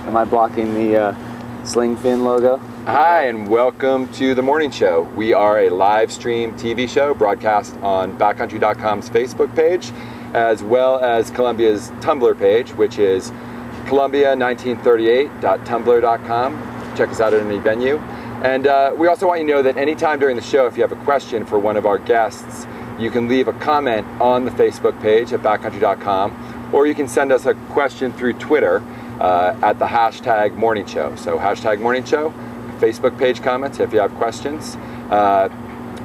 Am I blocking the sling fin logo? Hi, and welcome to the morning show. We are a live stream TV show broadcast on backcountry.com's Facebook page, as well as Columbia's Tumblr page, which is columbia1938.tumblr.com. Check us out at any venue. And we also want you to know that anytime during the show, if you have a question for one of our guests, you can leave a comment on the Facebook page at backcountry.com, or you can send us a question through Twitter at the hashtag morning show. So hashtag morning show, Facebook page comments if you have questions.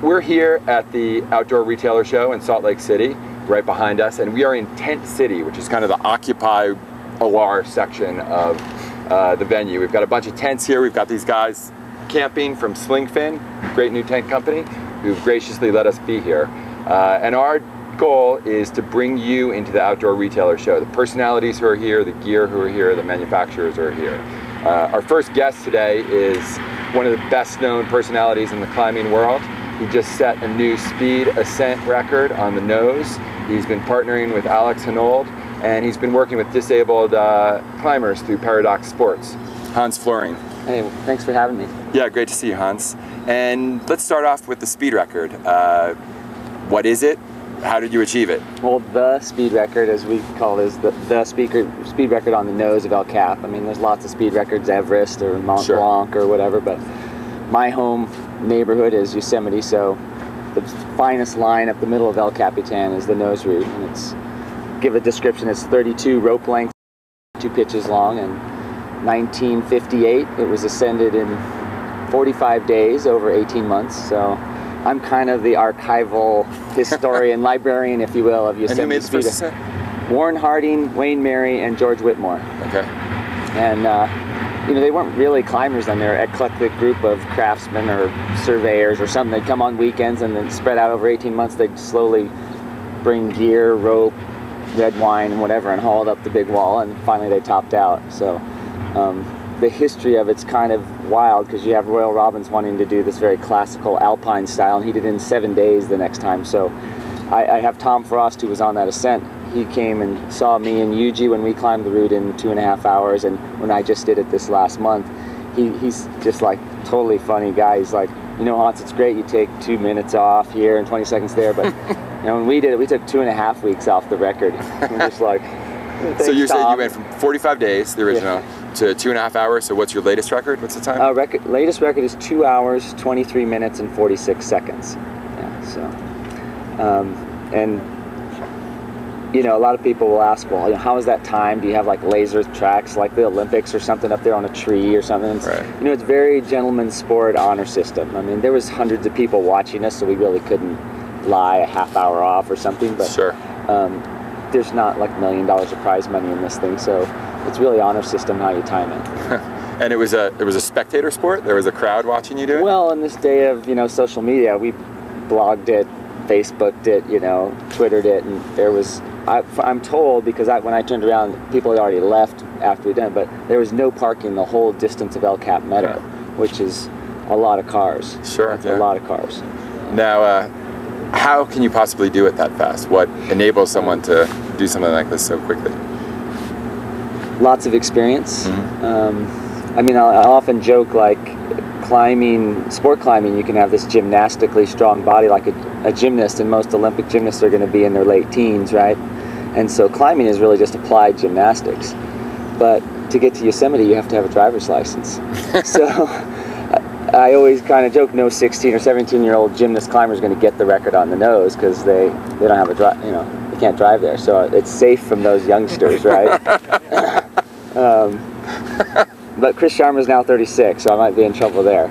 We're here at the Outdoor Retailer Show in Salt Lake City, right behind us, and we are in Tent City, which is kind of the Occupy OR section of the venue. We've got a bunch of tents here. We've got these guys camping from Slingfin, great new tent company, who've graciously let us be here. And our goal is to bring you into the Outdoor Retailer Show. The personalities who are here, the gear who are here, the manufacturers who are here. Our first guest today is one of the best known personalities in the climbing world. He just set a new speed ascent record on the nose. He's been partnering with Alex Hanold, and he's been working with disabled climbers through Hi-Tec Sports. Hans Florine. Hey, thanks for having me. Yeah, great to see you, Hans. And let's start off with the speed record. What is it? How did you achieve it? Well, the speed record, as we call it, is the speed record on the nose of El Cap. I mean, there's lots of speed records, Everest or Mont Blanc or whatever, but my home neighborhood is Yosemite, so the finest line up the middle of El Capitan is the nose route, and it's, give a description, it's 32 rope length, 2 pitches long, and 1958 it was ascended in 45 days over 18 months, so I'm kind of the archival historian, librarian, if you will, of Yosemite. And who made the first ascent? Warren Harding, Wayne Mary, and George Whitmore. Okay. And you know, they weren't really climbers then. They were an eclectic group of craftsmen or surveyors or something. They'd come on weekends and then spread out over 18 months. They'd slowly bring gear, rope, red wine, and whatever, and haul it up the big wall, and finally they topped out. So the history of it's kind of wild, because you have Royal Robbins wanting to do this very classical alpine style, and he did it in 7 days the next time. So I have Tom Frost, who was on that ascent. He came and saw me and Yuji when we climbed the route in 2.5 hours, and when I just did it this last month, he's just like totally funny guy. He's like, you know, Hans, it's great you take 2 minutes off here and 20 seconds there, but you know, when we did it, we took 2.5 weeks off the record. We're just like, so you're saying you went from 45 days, the original, to 2.5 hours. So what's your latest record? What's the time? Latest record is 2 hours, 23 minutes, and 46 seconds. Yeah, so, and you know, a lot of people will ask, well, you know, how is that time? Do you have like laser tracks like the Olympics or something up there on a tree or something? Right. You know, it's very gentleman's sport honor system. I mean, there was hundreds of people watching us, so we really couldn't lie a half hour off or something. But sure. There's not like $1 million of prize money in this thing, so it's really honor system how you time it. And it was a spectator sport? There was a crowd watching you do it? Well, in this day of, you know, social media, we blogged it, Facebooked it, you know, Twittered it, and there was, I'm told, because when I turned around, people had already left after we'd done it, but there was no parking the whole distance of El Cap Meadow, which is a lot of cars. Sure, That's a lot of cars. Now, how can you possibly do it that fast? What enables someone to do something like this so quickly? Lots of experience. I mean, I often joke, like, sport climbing, you can have this gymnastically strong body like a gymnast, and most Olympic gymnasts are going to be in their late teens, right? And so climbing is really just applied gymnastics. But to get to Yosemite, you have to have a driver's license. So I always kind of joke, no 16 or 17-year-old gymnast climber is going to get the record on the nose, because they don't have a you know, they can't drive there. So it's safe from those youngsters, right? But Chris Sharma's now 36, so I might be in trouble there.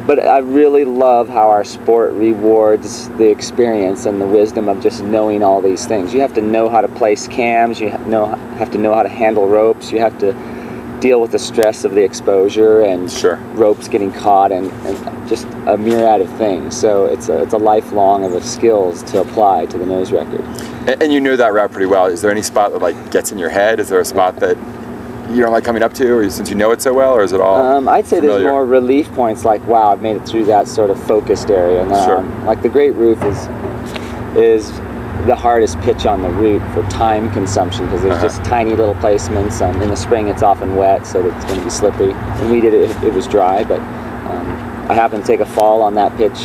But I really love how our sport rewards the experience and the wisdom of just knowing all these things. You have to know how to place cams, you have to know how to handle ropes, you have to deal with the stress of the exposure and ropes getting caught, and just a myriad of things. So it's a lifelong of skills to apply to the nose record. And you know that route pretty well. Is there any spot that like gets in your head? Is there a spot that you don't like coming up to, or since you know it so well, or is it all I'd say familiar? There's more relief points, like, wow, I've made it through that sort of focused area. And, like the Great Roof is the hardest pitch on the route for time consumption, because there's just tiny little placements. In the spring it's often wet, so it's going to be slippery. When we did it, it was dry, but I happened to take a fall on that pitch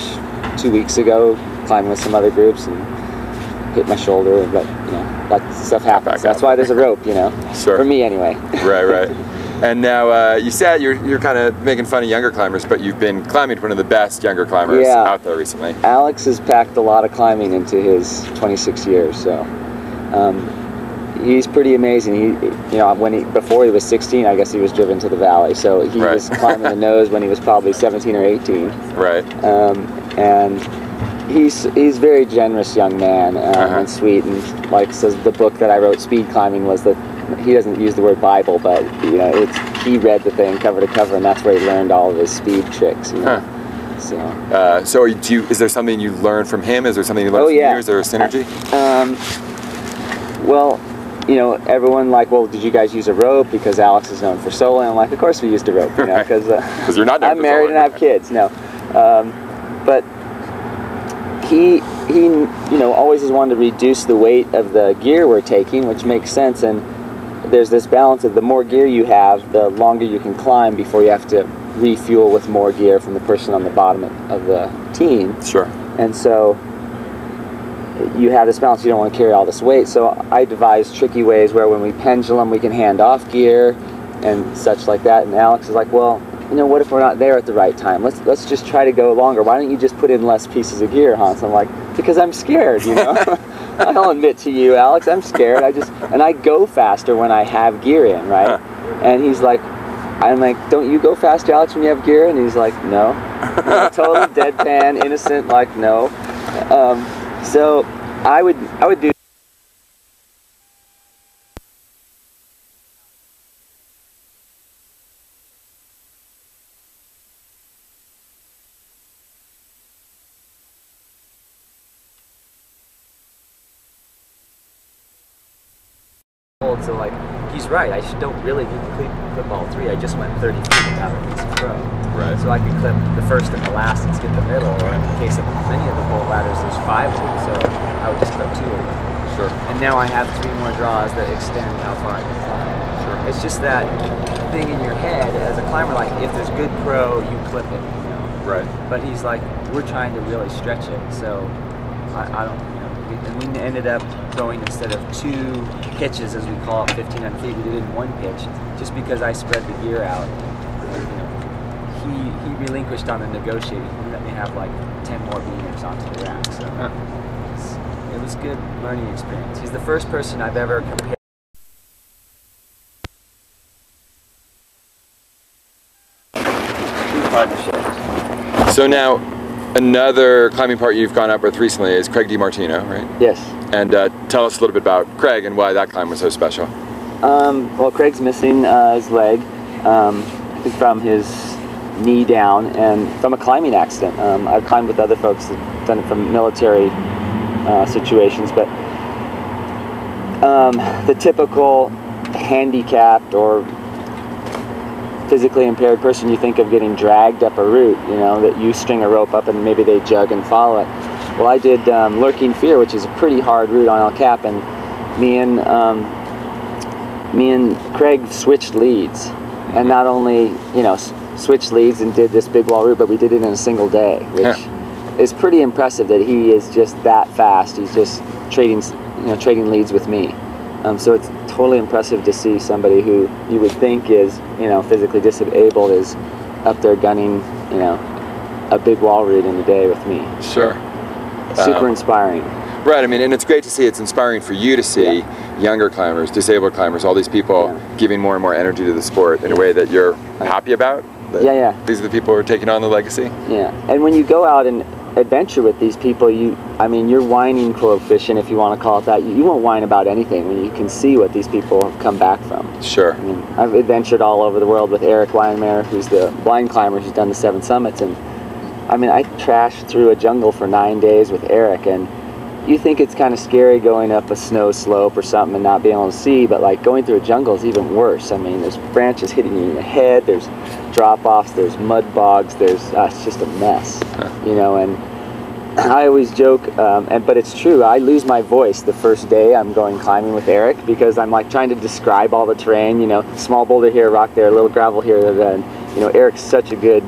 2 weeks ago, climbing with some other groups, and hit my shoulder. But you know, that stuff happens. That's why there's a rope, you know. Sure. For me, anyway. Right. And now you said you're kind of making fun of younger climbers, but you've been climbing with one of the best younger climbers out there recently. Alex has packed a lot of climbing into his 26 years, so he's pretty amazing. He, you know, before he was 16, I guess he was driven to the valley, so he was climbing the nose when he was probably 17 or 18. Right. And he's a very generous young man, and sweet, and like says the book that I wrote, Speed Climbing, was that he doesn't use the word Bible, but you know, he read the thing cover to cover, and that's where he learned all of his speed tricks. You know? So is there something you learned from him? Is there something you learned from you? Is there a synergy? Well, you know, everyone like, well, did you guys use a rope? Because Alex is known for soloing. I'm like, of course we used a rope, you know, because you're not known I'm married and I have kids. No, but he you know, always has wanted to reduce the weight of the gear we're taking, which makes sense. And there's this balance of the more gear you have, the longer you can climb before you have to refuel with more gear from the person on the bottom of the team. Sure. And so you have this balance. You don't want to carry all this weight. So I devised tricky ways where when we pendulum, we can hand off gear and such like that. And Alex is like, well, you know, what if we're not there at the right time? Let's just try to go longer. Why don't you just put in less pieces of gear, Hans? I'm like, because I'm scared, you know. I'll admit to you, Alex, I'm scared. And I go faster when I have gear in, right? And he's like, I'm like, don't you go faster, Alex, when you have gear? And he's like, no. Totally deadpan, innocent, like, no. So I would do. So like, he's right, I don't really need to clip all three. I just went 30 feet without a piece of pro. Right. So I could clip the first and the last and skip the middle. Or in the case of many of the bolt ladders, there's 5 of them, so I would just clip 2 of them. Sure. And now I have 3 more draws that extend how far I can climb. Sure. It's just that thing in your head as a climber, like, if there's good pro, you clip it, you know. Right. But he's like, we're trying to really stretch it, so I don't, you know. And we ended up going, instead of 2 pitches, as we call it, 1,500 feet, we did it in 1 pitch, just because I spread the gear out. You know, he relinquished on the negotiating. He let me have like 10 more beamers onto the rack. So it was a good learning experience. He's the first person I've ever compared. Partnerships. So now, another climbing part you've gone up with recently is Craig DiMartino, right? Yes. And tell us a little bit about Craig and why that climb was so special. Well, Craig's missing his leg, I think from his knee down, and from a climbing accident. I've climbed with other folks that done it from military situations, but the typical handicapped or physically impaired person, you think of getting dragged up a route, you know, that you string a rope up and maybe they jug and follow it. Well, I did Lurking Fear, which is a pretty hard route on El Cap, and me and Craig switched leads, and not only, you know, switched leads and did this big wall route, but we did it in a single day, which is pretty impressive that he is just that fast. He's just trading leads with me. So it's totally impressive to see somebody who you would think is, you know, physically disabled is up there gunning, you know, a big wall route in a day with me. Sure. Super inspiring. Right, I mean, and it's great to see, it's inspiring for you to see younger climbers, disabled climbers, all these people giving more and more energy to the sport in a way that you're happy about. These are the people who are taking on the legacy. Yeah, and when you go out and adventure with these people, I mean, your whining coefficient, if you want to call it that, you won't whine about anything when you can see what these people come back from. Sure. I mean, I've adventured all over the world with Eric Weinmeier, who's the blind climber who's done the 7 summits, and I mean, I trashed through a jungle for 9 days with Eric, and you think it's kind of scary going up a snow slope or something and not being able to see, but like going through a jungle is even worse. I mean, there's branches hitting you in the head, there's drop-offs, there's mud bogs, there's it's just a mess, you know. And I always joke, but it's true, I lose my voice the first day I'm going climbing with Eric, because I'm like trying to describe all the terrain, you know, small boulder here, rock there, a little gravel here, then, you know, Eric's such a good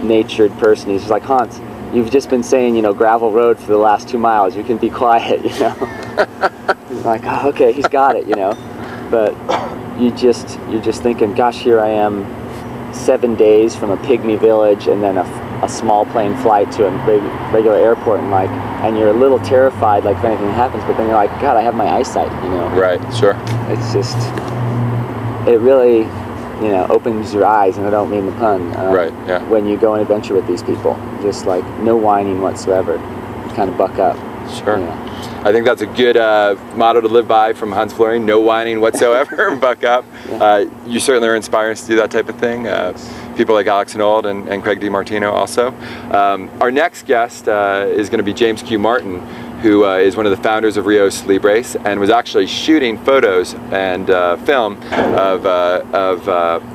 natured person. He's just like, Hans, you've just been saying, you know, gravel road for the last 2 miles, you can be quiet, you know. I'm like, oh, okay, he's got it, you know. But you're just thinking, gosh, here I am 7 days from a pygmy village and then a small plane flight to a regular airport, and you're a little terrified, like if anything happens, but then you're like, God, I have my eyesight, you know. Right, sure. It's just, it really, you know, opens your eyes, and I don't mean the pun. Right, yeah. When you go and adventure with these people, just like no whining whatsoever, you kind of buck up. Sure. You know. I think that's a good motto to live by from Hans Florine, no whining whatsoever, buck up. Yeah. You certainly are inspiring us to do that type of thing. People like Alex Knold and Craig DiMartino also. Our next guest is going to be James Q. Martin, who is one of the founders of Rio Sleep Race and was actually shooting photos and film of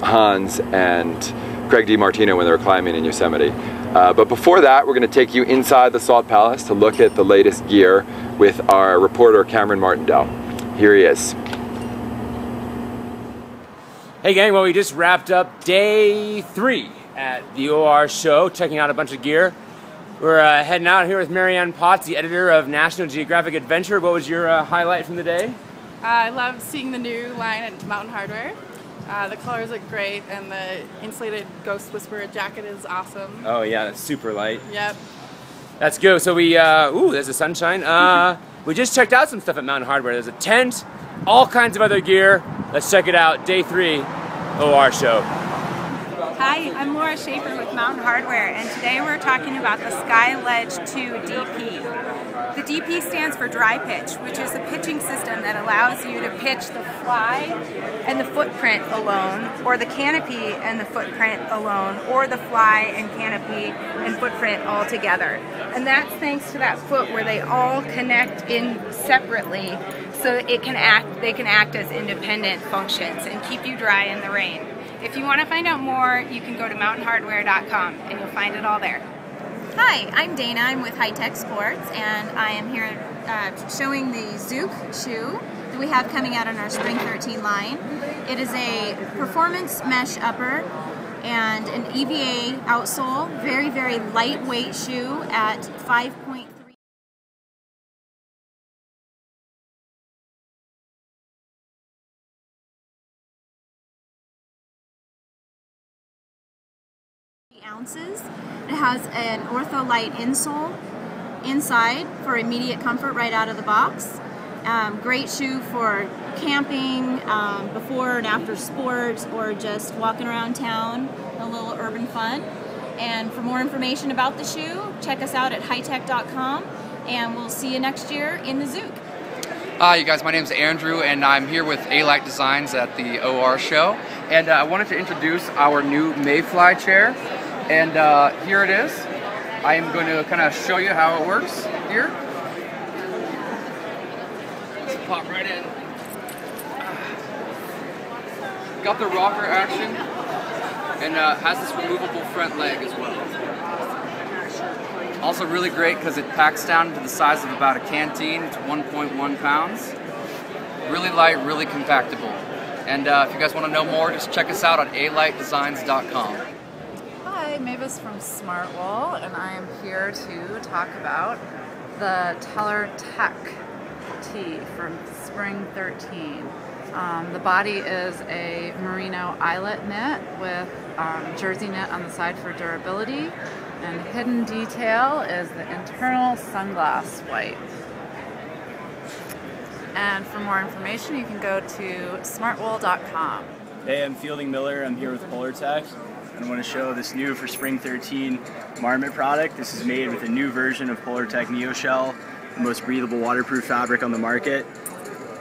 Hans and Craig DiMartino when they were climbing in Yosemite. But before that, we're going to take you inside the Salt Palace to look at the latest gear with our reporter Cameron Martindale. Here he is. Hey gang, well we just wrapped up day 3 at the OR show, checking out a bunch of gear. We're heading out here with Marianne Potts, the editor of National Geographic Adventure. What was your highlight from the day? I loved seeing the new line at Mountain Hardwear. The colors look great, and the insulated Ghost Whisperer jacket is awesome. Oh yeah, that's super light. Yep. That's good. So we, ooh, there's the sunshine. We just checked out some stuff at Mountain Hardwear. There's a tent, all kinds of other gear. Let's check it out. Day 3, OR show. Hi, I'm Laura Schaefer with Mountain Hardwear, and today we're talking about the Sky Ledge 2 DP. The DP stands for dry pitch, which is a pitching system that allows you to pitch the fly and the footprint alone, or the canopy and the footprint alone, or the fly and canopy and footprint all together. And that's thanks to that foot where they all connect in separately, so they can act as independent functions and keep you dry in the rain. If you want to find out more, you can go to mountainhardwear.com and you'll find it all there. Hi, I'm Dana. I'm with Hi-Tec Sports, and I am here showing the Zook shoe that we have coming out on our Spring 13 line. It is a performance mesh upper and an EVA outsole, very, very lightweight shoe at 5.3 ounces. It has an Ortholite insole inside for immediate comfort right out of the box. Great shoe for camping, before and after sports, or just walking around town, a little urban fun. And for more information about the shoe, check us out at hitech.com, and we'll see you next year in the Zook. Hi, you guys, my name is Andrew, and I'm here with A-Light Designs at the OR show. And I wanted to introduce our new Mayfly chair. And here it is. I am going to kind of show you how it works here. Let's pop right in. Got the rocker action, and has this removable front leg as well. Also really great because it packs down to the size of about a canteen. It's 1.1 pounds. Really light, really compactable. And if you guys want to know more, just check us out on alightdesigns.com. Hi, Mavis from Smartwool, and I am here to talk about the Polartec tee from Spring 13. The body is a merino eyelet knit with jersey knit on the side for durability, and hidden detail is the internal sunglass wipe. And for more information, you can go to smartwool.com. Hey, I'm Fielding Miller. I'm here with Polartec, and I want to show this new for Spring 13 Marmot product. This is made with a new version of Polartec NeoShell, the most breathable waterproof fabric on the market.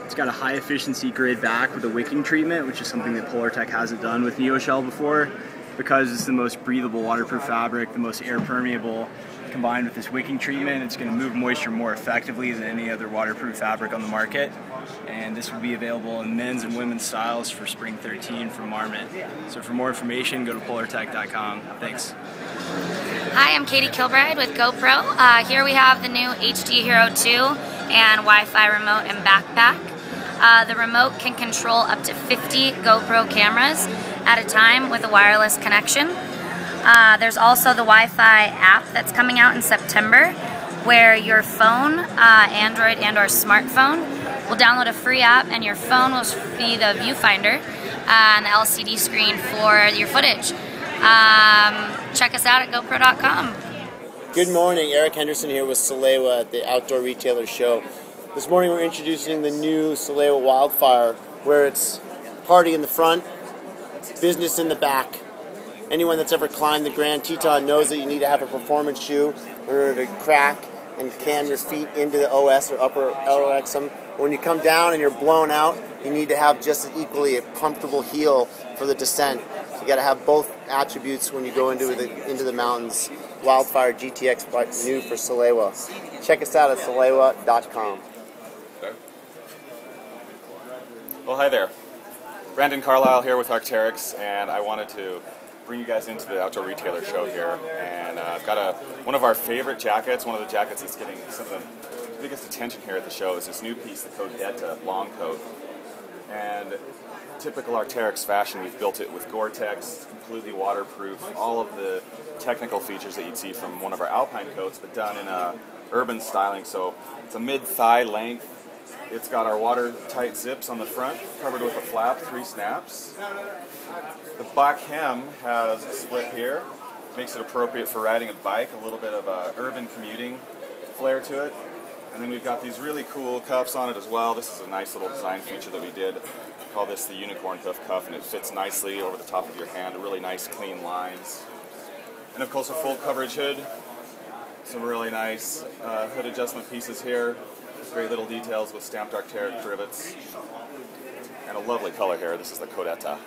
It's got a high efficiency grid back with a wicking treatment, which is something that Polartec hasn't done with NeoShell before. Because it's the most breathable waterproof fabric, the most air permeable, combined with this wicking treatment, it's going to move moisture more effectively than any other waterproof fabric on the market. And this will be available in men's and women's styles for Spring 13 from Marmot. So for more information, go to polartec.com. Thanks. Hi, I'm Katie Kilbride with GoPro. Here we have the new HD Hero 2 and Wi-Fi remote and backpack. The remote can control up to 50 GoPro cameras at a time with a wireless connection. There's also the Wi-Fi app that's coming out in September, where your phone, Android and or smartphone, will download a free app and your phone will be the viewfinder and the LCD screen for your footage. Check us out at GoPro.com. Good morning, Eric Henderson here with Salewa at the Outdoor Retailer Show. This morning we're introducing the new Salewa Wildfire, where it's party in the front, business in the back. Anyone that's ever climbed the Grand Teton knows that you need to have a performance shoe in order to crack and cam your feet into the OS or upper LXM. When you come down and you're blown out, you need to have just equally a comfortable heel for the descent. You got to have both attributes when you go into the mountains. Wildfire GTX new for Salewa. Check us out at salewa.com. Well, hi there. Brandon Carlisle here with Arc'teryx, and I wanted to bring you guys into the Outdoor Retailer Show here. And I've got one of our favorite jackets, one of the jackets that's getting some of the biggest attention here at the show is this new piece, the Kodeta long coat. And typical Arc'teryx fashion, we've built it with Gore-Tex, completely waterproof, all of the technical features that you'd see from one of our Alpine coats, but done in a urban styling. So it's a mid-thigh length. It's got our watertight zips on the front, covered with a flap, 3 snaps. The black hem has a split here, makes it appropriate for riding a bike, a little bit of a urban commuting flair to it. And then we've got these really cool cuffs on it as well. This is a nice little design feature that we did. We call this the unicorn hoof cuff, and it fits nicely over the top of your hand, really nice clean lines. And of course a full coverage hood, some really nice hood adjustment pieces here, great little details with stamped Arc'teryx rivets, and a lovely color here. This is the Kodeta.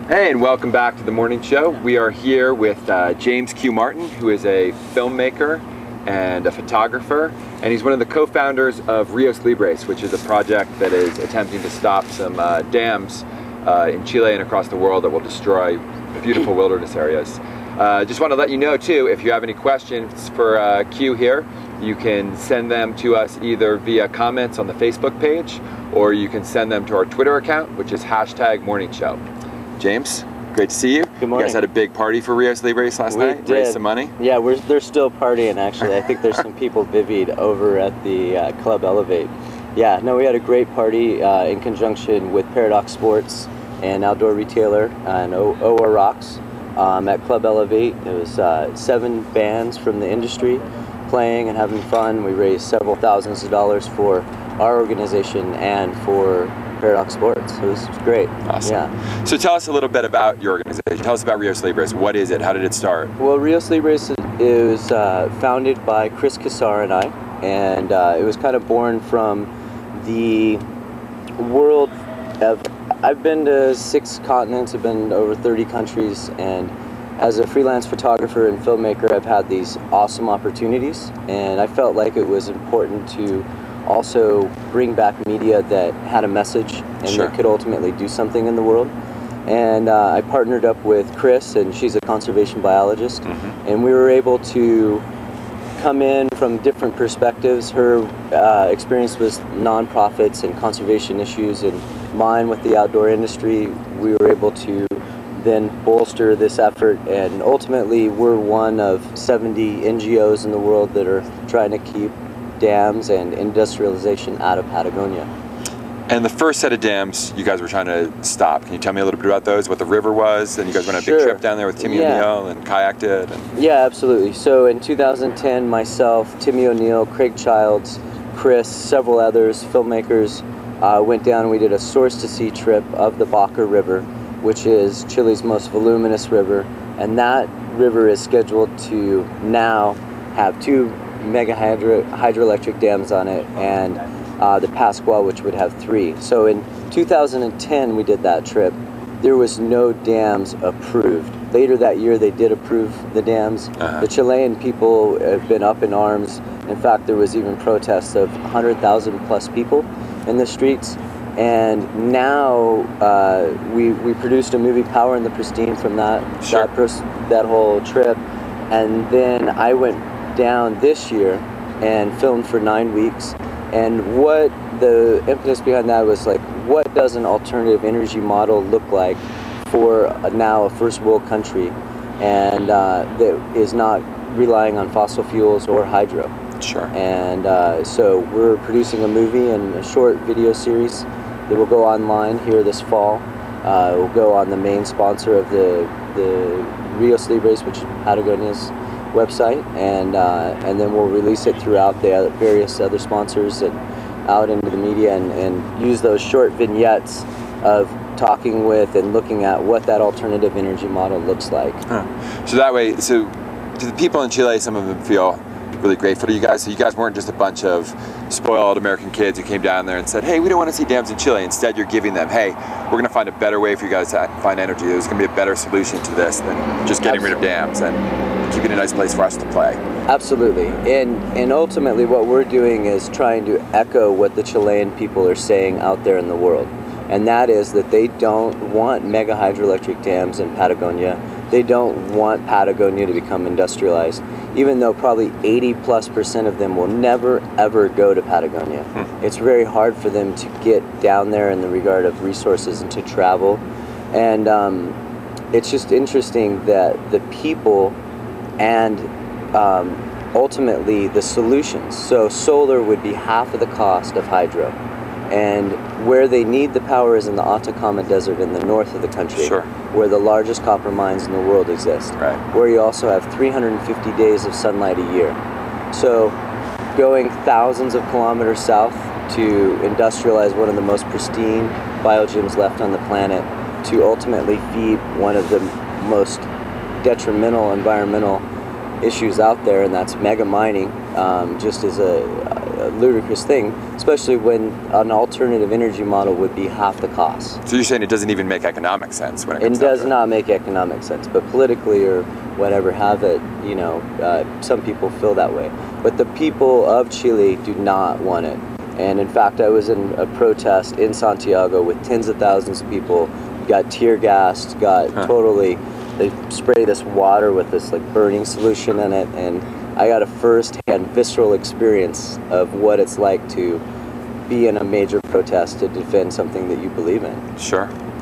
Hey, and welcome back to the morning show. We are here with James Q. Martin, who is a filmmaker and a photographer, and he's one of the co-founders of Rios Libres, which is a project that is attempting to stop some dams in Chile and across the world that will destroy beautiful wilderness areas. Just want to let you know too, if you have any questions for Q here, you can send them to us either via comments on the Facebook page, or you can send them to our Twitter account, which is #morningshow. James, great to see you. Good morning. You guys had a big party for Rios Libres last night? Did. Raised some money? Yeah, they're still partying actually. I think there's some people bivvied over at the Club Elevate. Yeah, no, we had a great party in conjunction with Hi-Tec Sports and Outdoor Retailer and OR Rocks at Club Elevate. It was 7 bands from the industry playing and having fun. We raised several thousands of dollars for our organization and for Hi-Tec Sports. It was great. Awesome. Yeah. So tell us a little bit about your organization. Tell us about Rios Libres. What is it? How did it start? Well, Rios Libres is founded by Chris Kassar and I, and it was kind of born from the world of, I've been to 6 continents, I've been to over 30 countries, and as a freelance photographer and filmmaker, I've had these awesome opportunities, and I felt like it was important to also bring back media that had a message and that could ultimately do something in the world. And I partnered up with Chris, and she's a conservation biologist, and we were able to come in from different perspectives. Her experience was nonprofits and conservation issues, and mine with the outdoor industry. We were able to then bolster this effort, and ultimately we're one of 70 NGOs in the world that are trying to keep dams and industrialization out of Patagonia. And the first set of dams you guys were trying to stop, can you tell me a little bit about those, what the river was, and you guys went on a big trip down there with Timmy O'Neill and kayaked it? And... Yeah, absolutely. So in 2010, myself, Timmy O'Neill, Craig Childs, Chris, several others, filmmakers, went down and we did a source-to-sea trip of the Baca River, which is Chile's most voluminous river, and that river is scheduled to now have 2 mega hydroelectric dams on it, and the Pascua, which would have 3. So in 2010 we did that trip. There was no dams approved. Later that year they did approve the dams. The Chilean people have been up in arms. In fact, there was even protests of 100,000 plus people in the streets. And now we produced a movie, Power in the Pristine, from that whole trip. And then I went down this year and filmed for 9 weeks. And what the impetus behind that was, like, what does an alternative energy model look like for now a first world country, and that is not relying on fossil fuels or hydro. And so we're producing a movie and a short video series that will go online here this fall. It will go on the main sponsor of the Rios Libres, which is Patagonia's website, and then we'll release it throughout the various other sponsors and out into the media, and use those short vignettes of talking with and looking at what that alternative energy model looks like. So that way, so do the people in Chile, some of them feel really grateful to you guys? So you guys weren't just a bunch of spoiled American kids who came down there and said, hey, we don't want to see dams in Chile. Instead, you're giving them, hey, we're going to find a better way for you guys to find energy. There's going to be a better solution to this than just getting rid of dams and keeping a nice place for us to play. Absolutely. And ultimately what we're doing is trying to echo what the Chilean people are saying out there in the world. And that is that they don't want mega hydroelectric dams in Patagonia. They don't want Patagonia to become industrialized, even though probably 80+% of them will never ever go to Patagonia. It's very hard for them to get down there in the regard of resources and to travel. And it's just interesting that the people and ultimately the solutions. So solar would be half of the cost of hydro. And where they need the power is in the Atacama Desert in the north of the country, where the largest copper mines in the world exist, where you also have 350 days of sunlight a year. So going thousands of kilometers south to industrialize one of the most pristine biogems left on the planet, to ultimately feed one of the most detrimental environmental issues out there, and that's mega mining, just as a ludicrous thing, especially when an alternative energy model would be half the cost. So you're saying it doesn't even make economic sense when it comes down to it? It does not make economic sense, but politically or whatever have it, you know, some people feel that way. But the people of Chile do not want it. And in fact, I was in a protest in Santiago with tens of thousands of people, got tear gassed, got totally, they spray this water with this like burning solution in it, and I got a first-hand visceral experience of what it's like to be in a major protest to defend something that you believe in.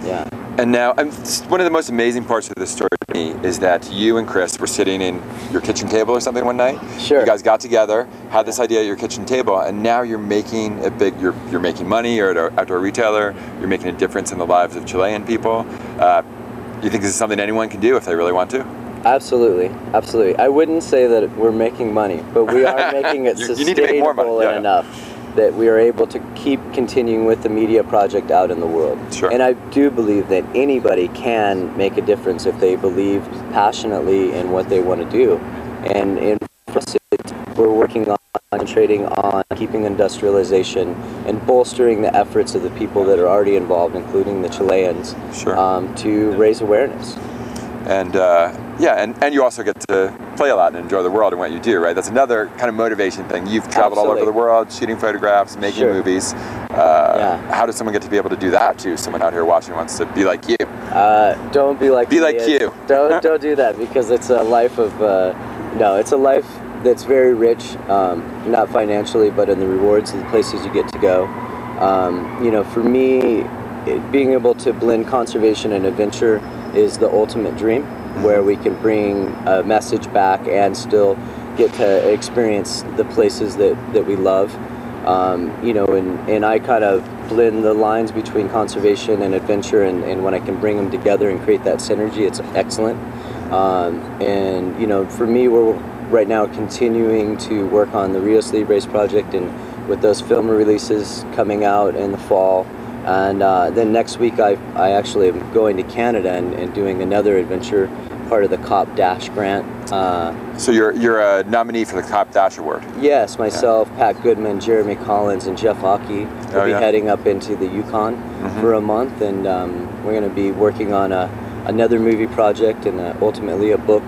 Yeah. And now, one of the most amazing parts of this story to me is that you and Chris were sitting in your kitchen table or something one night. You guys got together, had this idea at your kitchen table, and now you're making a big, you're making money, you're an outdoor retailer, you're making a difference in the lives of Chilean people. You think this is something anyone can do if they really want to? Absolutely, absolutely. I wouldn't say that we're making money, but we are making it you need to make more money. Enough that we are able to keep continuing with the media project out in the world. And I do believe that anybody can make a difference if they believe passionately in what they want to do. And in we're working on concentrating on keeping industrialization and bolstering the efforts of the people that are already involved, including the Chileans, to raise awareness. And Yeah, and you also get to play a lot and enjoy the world and what you do, right? That's another kind of motivation thing. You've traveled all over the world, shooting photographs, making movies. How does someone get to be able to do that too? Someone out here watching wants to be like you. Don't be like you. Don't do that, because it's a life of no. It's a life that's very rich, not financially, but in the rewards and the places you get to go. You know, for me, being able to blend conservation and adventure is the ultimate dream, where we can bring a message back and still get to experience the places that we love. You know, and I kind of blend the lines between conservation and adventure, and when I can bring them together and create that synergy, it's excellent. And you know, for me, we're right now continuing to work on the Rios Libres project, and with those film releases coming out in the fall. And then next week I actually am going to Canada and doing another adventure, part of the COP Dash grant. So you're a nominee for the COP Dash Award? Yes, myself, Pat Goodman, Jeremy Collins, and Jeff Hockey will be heading up into the Yukon for a month, and we're going to be working on another movie project and ultimately a book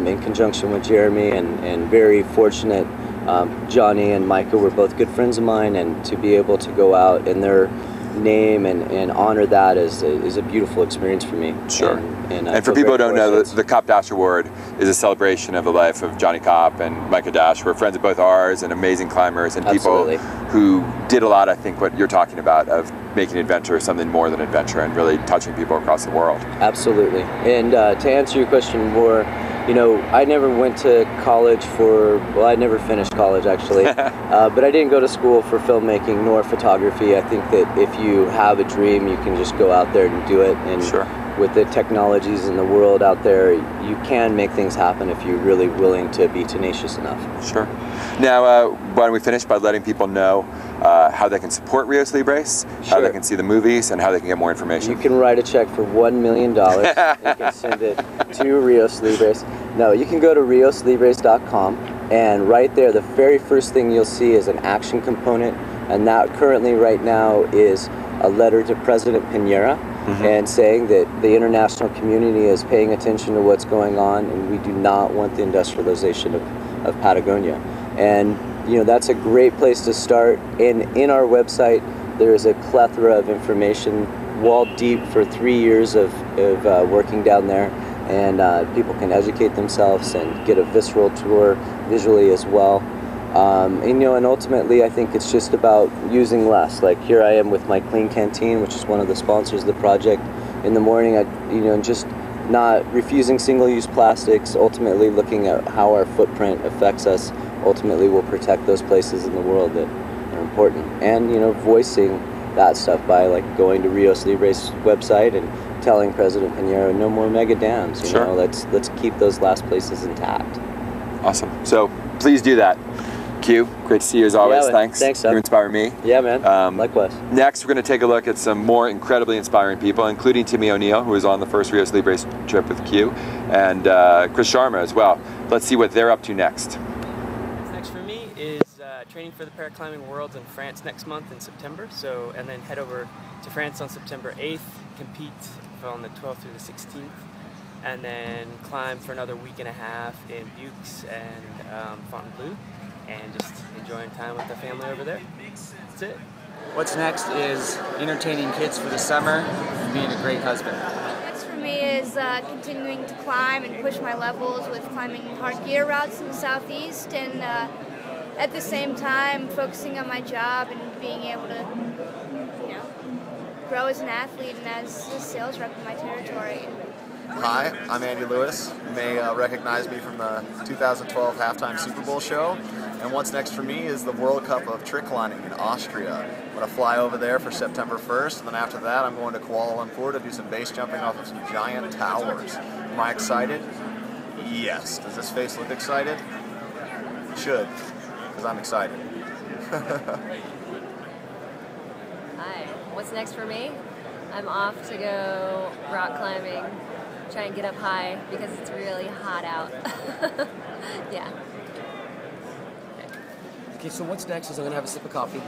in conjunction with Jeremy, and very fortunate. Johnny and Micah were both good friends of mine, and to be able to go out in their name and honor that is a beautiful experience for me. Sure. And for people who don't know, the COP Dash Award is a celebration of the life of Johnny Kopp and Micah Dash, who are friends of both ours and amazing climbers and people who did a lot, I think, what you're talking about, of making adventure something more than adventure and really touching people across the world. Absolutely. And to answer your question more, you know, I never went to college well, I never finished college actually, but I didn't go to school for filmmaking nor photography. I think that if you have a dream, you can just go out there and do it. And with the technologies in the world out there, you can make things happen if you're really willing to be tenacious enough. Sure. Now, why don't we finish by letting people know how they can support Rios Libres, how they can see the movies, and how they can get more information. You can write a check for $1 million. You can send it to Rios Libres. No, you can go to rioslibres.com, and right there, the very first thing you'll see is an action component, and that currently right now is a letter to President Piñera, and saying that the international community is paying attention to what's going on, and we do not want the industrialization of Patagonia. And you know, that's a great place to start. And in our website, there is a plethora of information, walled deep for 3 years of working down there, and people can educate themselves and get a visceral tour visually as well. And, you know, and ultimately, I think it's just about using less. Like here I am with my Clean Canteen, which is one of the sponsors of the project. In the morning, just not refusing single-use plastics, ultimately looking at how our footprint affects us. Ultimately, we'll protect those places in the world that are important. And, you know, voicing that stuff by like going to Rios Libres website and telling President Piñera, no more mega dams. You know, let's keep those last places intact. Awesome. So please do that. Q, great to see you as always. Thanks. Thanks, You inspire me. Yeah, man. Likewise. Next, we're going to take a look at some more incredibly inspiring people, including Timmy O'Neill, who was on the first Rios Libres trip with Q, and Chris Sharma as well. Let's see what they're up to next. Next for me is training for the Paraclimbing Worlds in France next month in September. And then head over to France on September 8th, compete on the 12th through the 16th, and then climb for another week and a half in Buttes and Fontainebleau, and just enjoying time with the family over there. That's it. What's next is entertaining kids for the summer and being a great husband. Next for me is continuing to climb and push my levels with climbing hard gear routes in the southeast, and at the same time focusing on my job and being able to, you know, grow as an athlete and as a sales rep in my territory. Hi, I'm Andy Lewis. You may recognize me from the 2012 Halftime Super Bowl show. And what's next for me is the World Cup of Trick Climbing in Austria. I'm going to fly over there for September 1st, and then after that I'm going to Kuala Lumpur to do some base jumping off of some giant towers. Am I excited? Yes. Does this face look excited? It should, because I'm excited. Hi, what's next for me? I'm off to go rock climbing, try and get up high because it's really hot out. Yeah. Okay, so what's next is I'm going to have a sip of coffee.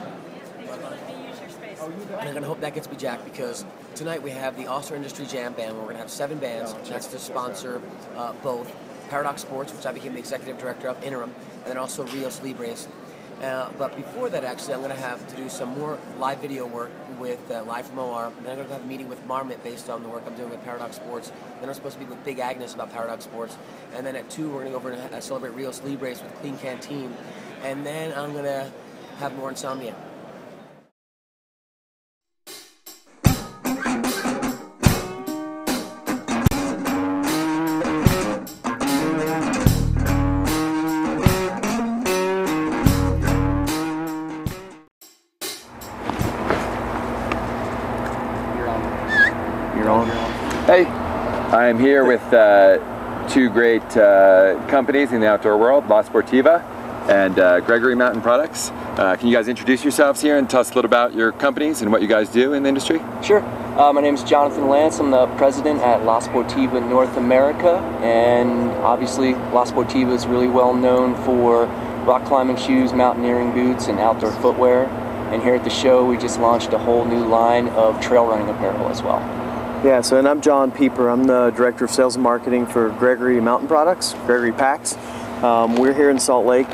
And I'm going to hope that gets me jacked because tonight we have the All-Star Industry Jam Band where we're going to have 7 bands. And that's to sponsor both Paradox Sports, which I became the executive director of interim, and then also Rios Libres. But before that, actually, I'm going to have to do some more live video work with Live from OR. Then I'm going to have a meeting with Marmot based on the work I'm doing with Paradox Sports. Then I'm supposed to be with Big Agnes about Paradox Sports. And then at 2, we're going to go over and celebrate Rios Libres with Clean Canteen. And then I'm going to have more insomnia. Hey, I'm here with 2 great companies in the outdoor world, La Sportiva and Gregory Mountain Products. Can you guys introduce yourselves here and tell us a little about your companies and what you guys do in the industry? Sure. My name is Jonathan Lance. I'm the president at La Sportiva North America, and obviously La Sportiva is really well known for rock climbing shoes, mountaineering boots, and outdoor footwear. And here at the show, we just launched a whole new line of trail running apparel as well. Yeah, so and I'm John Pieper. I'm the Director of Sales and Marketing for Gregory Mountain Products, Gregory Packs. We're here in Salt Lake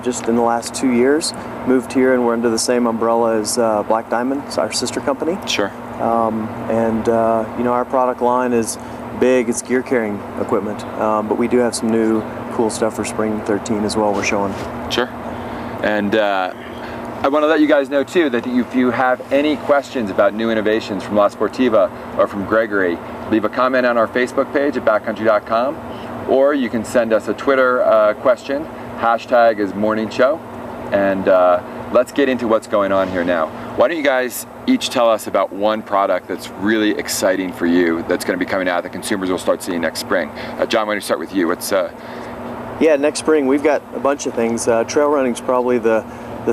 just in the last 2 years. Moved here and we're under the same umbrella as Black Diamond, it's our sister company. Sure. You know, our product line is big, it's gear carrying equipment, but we do have some new cool stuff for Spring 13 as well we're showing. Sure. And I want to let you guys know too that if you have any questions about new innovations from La Sportiva or from Gregory, leave a comment on our Facebook page at backcountry.com, or you can send us a Twitter question. Hashtag is Morning Show, and let's get into what's going on here now. Why don't you guys each tell us about one product that's really exciting for you that's going to be coming out that consumers will start seeing next spring. John, why don't you start with you? What's Yeah, next spring we've got a bunch of things. Trail running is probably the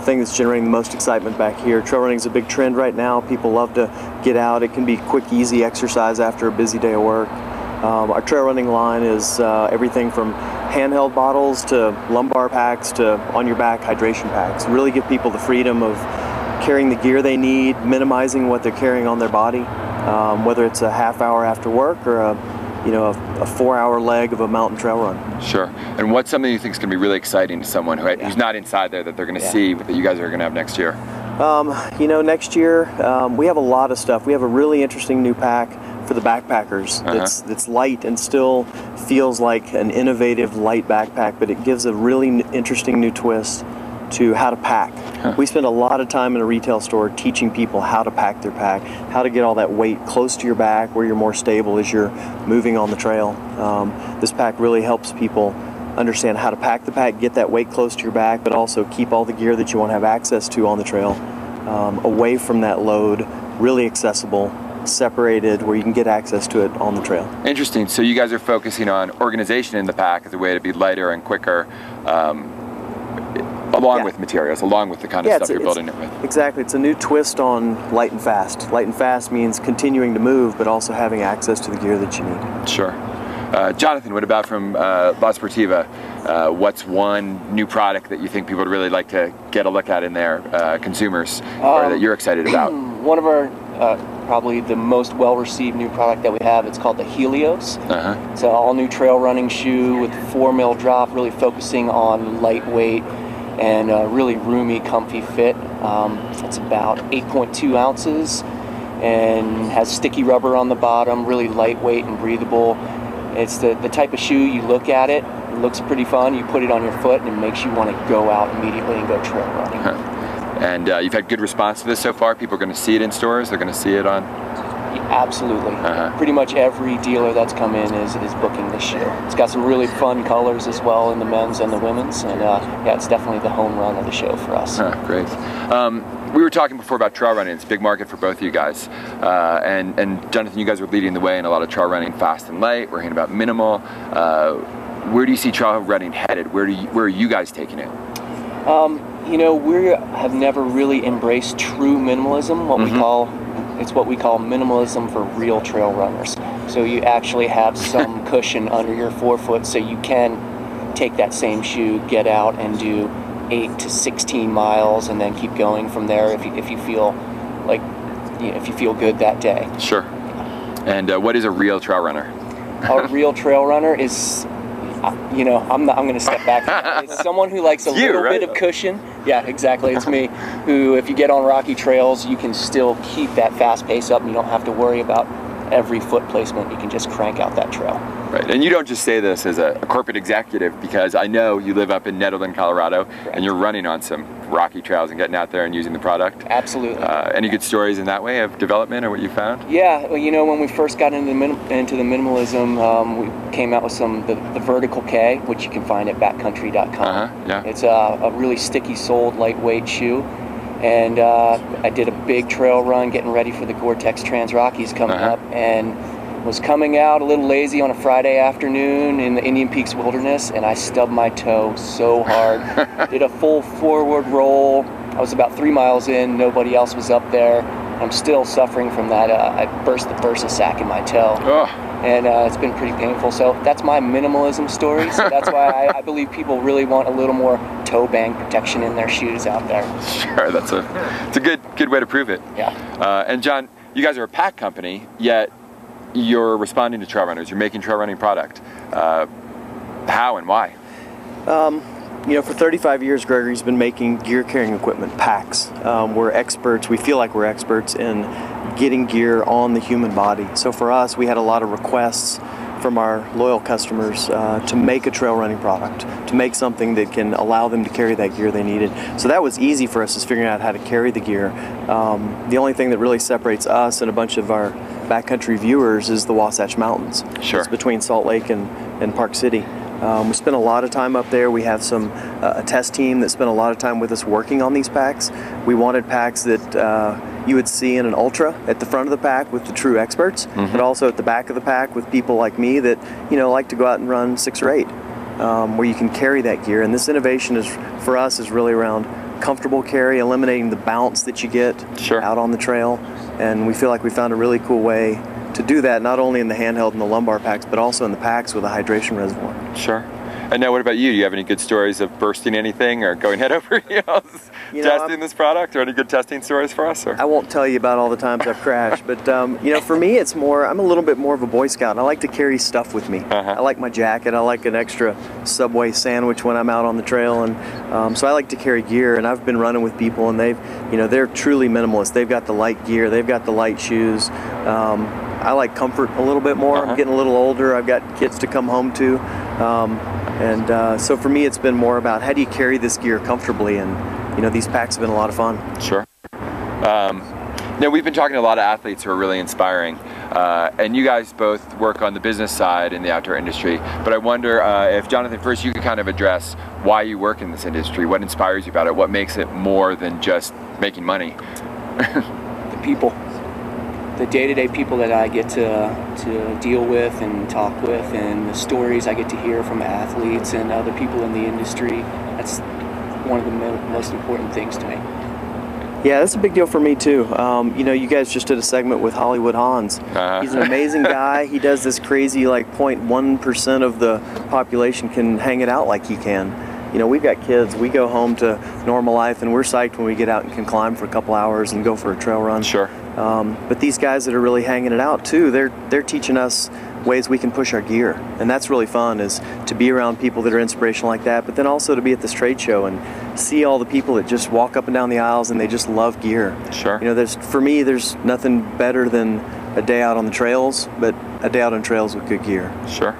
thing that's generating the most excitement back here. Trail running is a big trend right now. People love to get out. It can be quick, easy exercise after a busy day of work. Our trail running line is everything from handheld bottles to lumbar packs to on your back hydration packs. Really give people the freedom of carrying the gear they need, minimizing what they're carrying on their body, whether it's a half hour after work or a 4-hour leg of a mountain trail run. Sure. And what's something you think is going to be really exciting to someone who's not inside there that they're going to see that you guys are going to have next year? You know, next year we have a lot of stuff. We have a really interesting new pack for the backpackers that's light and still feels like an innovative light backpack, but it gives a really interesting new twist to how to pack. We spend a lot of time in a retail store teaching people how to pack their pack, how to get all that weight close to your back where you're more stable as you're moving on the trail. This pack really helps people understand how to pack the pack, get that weight close to your back, but also keep all the gear that you want to have access to on the trail away from that load, really accessible, separated, where you can get access to it on the trail. Interesting. So you guys are focusing on organization in the pack as a way to be lighter and quicker, along with materials, along with the kind of stuff you're building it with. Exactly. It's a new twist on light and fast. Light and fast means continuing to move, but also having access to the gear that you need. Sure. Jonathan, what about from La Sportiva? What's one new product that you think people would really like to get a look at in their consumers, or that you're excited about? One of our probably the most well-received new product that we have, it's called the Helios. It's an all-new trail running shoe with 4mm drop, really focusing on lightweight and really roomy, comfy fit. It's about 8.2 ounces and has sticky rubber on the bottom, really lightweight and breathable. It's the type of shoe you look at it looks pretty fun, you put it on your foot and it makes you want to go out immediately and go trail running. And you've had good response to this so far? People are going to see it in stores? They're going to see it on? Absolutely. Pretty much every dealer that's come in is booking this shoe. It's got some really fun colors as well in the men's and the women's, and yeah, it's definitely the home run of the show for us. Great. We were talking before about trail running. It's a big market for both of you guys. And Jonathan, you guys are leading the way in a lot of trail running, fast and light. We're hearing about minimal. Where do you see trail running headed? Where are you guys taking it? You know, we have never really embraced true minimalism, it's what we call minimalism for real trail runners. So you actually have some cushion under your forefoot so you can take that same shoe, get out and do 8 to 16 miles and then keep going from there if you feel like, you know, if you feel good that day. Sure. And what is a real trail runner? A real trail runner is, you know, I'm going to step back. It's someone who likes a little bit of cushion. Yeah, exactly. It's me. Who, if you get on rocky trails, you can still keep that fast pace up. And you don't have to worry about every foot placement. You can just crank out that trail. Right, and you don't just say this as a corporate executive, because I know you live up in Nettleton, Colorado, and you're running on some rocky trails and getting out there and using the product. Absolutely. Any good stories in that way of development or what you found? Yeah, well, you know, when we first got into the minimalism, we came out with the Vertical K, which you can find at backcountry.com. Yeah. It's a really sticky soled, lightweight shoe. And I did a big trail run getting ready for the Gore-Tex Trans Rockies coming up, and was coming out a little lazy on a Friday afternoon in the Indian Peaks Wilderness, and I stubbed my toe so hard. Did a full forward roll. I was about 3 miles in, nobody else was up there. I'm still suffering from that. I burst the bursa sac in my toe. And it's been pretty painful. So that's my minimalism story. So that's why I believe people really want a little more toe bang protection in their shoes out there. Sure, it's a good way to prove it. Yeah. And John, you guys are a pack company, yet you're responding to trail runners. You're making trail running product. How and why? You know, for 35 years, Gregory's been making gear carrying equipment, packs. We're experts, we feel like we're experts in getting gear on the human body. So for us, we had a lot of requests from our loyal customers to make a trail running product, to make something that can allow them to carry that gear they needed. So that was easy for us, is figuring out how to carry the gear. The only thing that really separates us and a bunch of our backcountry viewers is the Wasatch Mountains. Sure. It's between Salt Lake and Park City. We spent a lot of time up there. We have a test team that spent a lot of time with us working on these packs. We wanted packs that you would see in an ultra at the front of the pack with the true experts, but also at the back of the pack with people like me that, you know, like to go out and run 6 or 8, where you can carry that gear. And this innovation is, for us, is really around comfortable carry, eliminating the bounce that you get out on the trail. And we feel like we found a really cool way to do that, not only in the handheld and the lumbar packs, but also in the packs with a hydration reservoir. Sure. And now, what about you? Do you have any good stories of bursting anything or going head over heels testing this product, or any good testing stories for us? Or? I won't tell you about all the times I've crashed, but you know, for me, it's more, I'm a little bit more of a Boy Scout, and I like to carry stuff with me. I like my jacket, I like an extra Subway sandwich when I'm out on the trail, and so I like to carry gear. And I've been running with people, and they're truly minimalist. They've got the light gear, they've got the light shoes. I like comfort a little bit more. I'm getting a little older. I've got kids to come home to. So for me, it's been more about how do you carry this gear comfortably, and you know, these packs have been a lot of fun. Sure. Now, we've been talking to a lot of athletes who are really inspiring, and you guys both work on the business side in the outdoor industry, but I wonder if, Jonathan, first you could kind of address why you work in this industry, what inspires you about it, what makes it more than just making money? The people. The day-to-day people that I get to deal with and talk with, and the stories I get to hear from athletes and other people in the industry, that's one of the most important things to me. Yeah, that's a big deal for me too. You know, you guys just did a segment with Hollywood Hans. He's an amazing guy. He does this crazy, like 0.1% of the population can hang it out like he can. You know, we've got kids, we go home to normal life, and we're psyched when we get out and can climb for a couple hours and go for a trail run. Sure. But these guys that are really hanging it out too, they're teaching us ways we can push our gear. And that's really fun, is to be around people that are inspirational like that, but then also to be at this trade show and see all the people that just walk up and down the aisles and they just love gear. Sure. You know, for me, there's nothing better than a day out on the trails, but a day out on trails with good gear. Sure.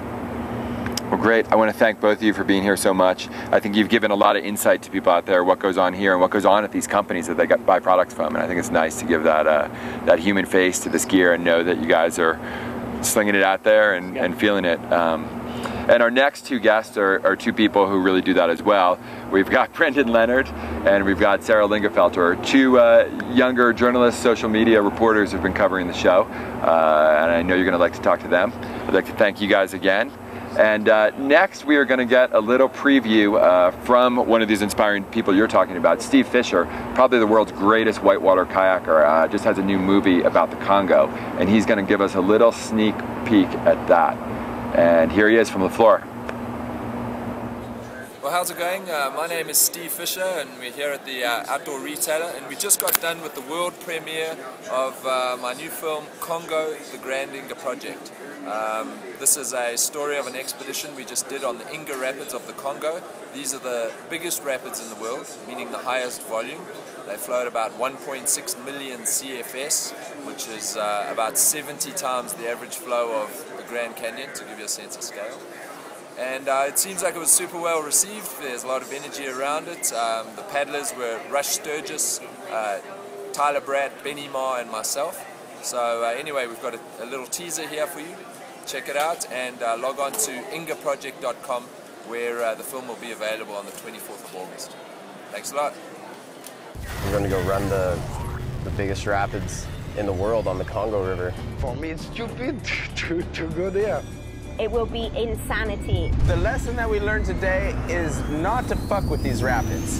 Well, great. I want to thank both of you for being here so much. I think you've given a lot of insight to people out there, what goes on here and what goes on at these companies that they buy products from. And I think it's nice to give that human face to this gear and know that you guys are slinging it out there and feeling it. And our next 2 guests are 2 people who really do that as well. We've got Brendan Leonard and we've got Sarah Lingerfelter, 2 younger journalists, social media reporters who've been covering the show. And I know you're going to like to talk to them. I'd like to thank you guys again. And next we are going to get a little preview from one of these inspiring people you're talking about, Steve Fisher, probably the world's greatest whitewater kayaker, just has a new movie about the Congo, and he's going to give us a little sneak peek at that. And here he is from the floor. Well, how's it going? My name is Steve Fisher and we're here at the Outdoor Retailer, and we just got done with the world premiere of my new film Congo, the Grand Inga Project. This is a story of an expedition we just did on the Inga Rapids of the Congo. These are the biggest rapids in the world, meaning the highest volume. They flow at about 1.6 million CFS, which is about 70 times the average flow of the Grand Canyon, to give you a sense of scale. And it seems like it was super well received. There's a lot of energy around it. The paddlers were Rush Sturgis, Tyler Bratt, Benny Ma and myself. So anyway, we've got a little teaser here for you. Check it out and log on to ingaproject.com where the film will be available on the 24th of August. Thanks a lot. We're going to go run the biggest rapids in the world on the Congo River. For me, it's stupid to go there. It will be insanity. The lesson that we learned today is not to fuck with these rapids.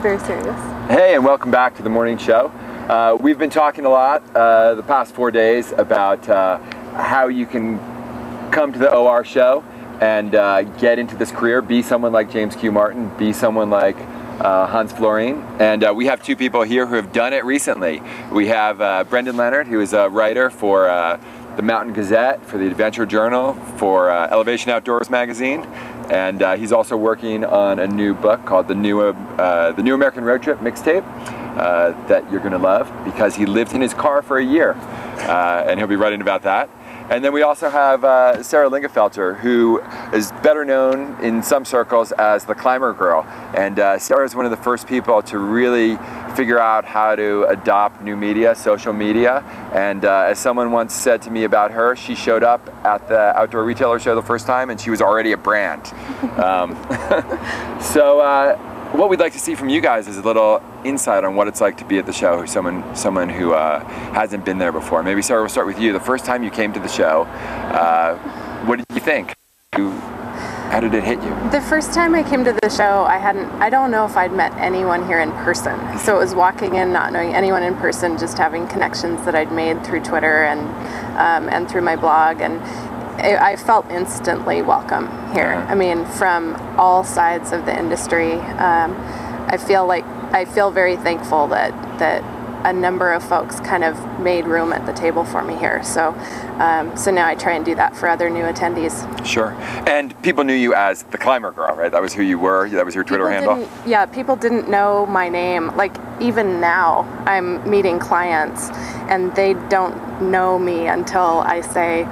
Very serious. Hey, and welcome back to the morning show. We've been talking a lot the past 4 days about how you can come to the OR show and get into this career, be someone like James Q. Martin, be someone like Hans Florine. And we have two people here who have done it recently. We have Brendan Leonard, who is a writer for the Mountain Gazette, for the Adventure Journal, for Elevation Outdoors magazine. And he's also working on a new book called The New American Road Trip Mixtape that you're going to love, because he lived in his car for a year, and he'll be writing about that. And then we also have Sarah Lingefelter, who is better known in some circles as the Climber Girl. And Sarah is one of the first people to really figure out how to adopt new media, social media. And as someone once said to me about her, she showed up at the Outdoor Retailer show the first time and she was already a brand. What we'd like to see from you guys is a little insight on what it's like to be at the show, someone who hasn't been there before. Maybe Sarah, we'll start with you. The first time you came to the show, what did you think? How did it hit you? The first time I came to the show, I don't know if I'd met anyone here in person. So it was walking in, not knowing anyone in person, just having connections that I'd made through Twitter and through my blog, and I felt instantly welcome here. I mean, from all sides of the industry. I feel very thankful that a number of folks kind of made room at the table for me here. So now I try and do that for other new attendees. Sure. And people knew you as the Climber Girl, right? That was who you were. That was your Twitter handle. Yeah, people didn't know my name. Like, even now, I'm meeting clients and they don't know me until I say,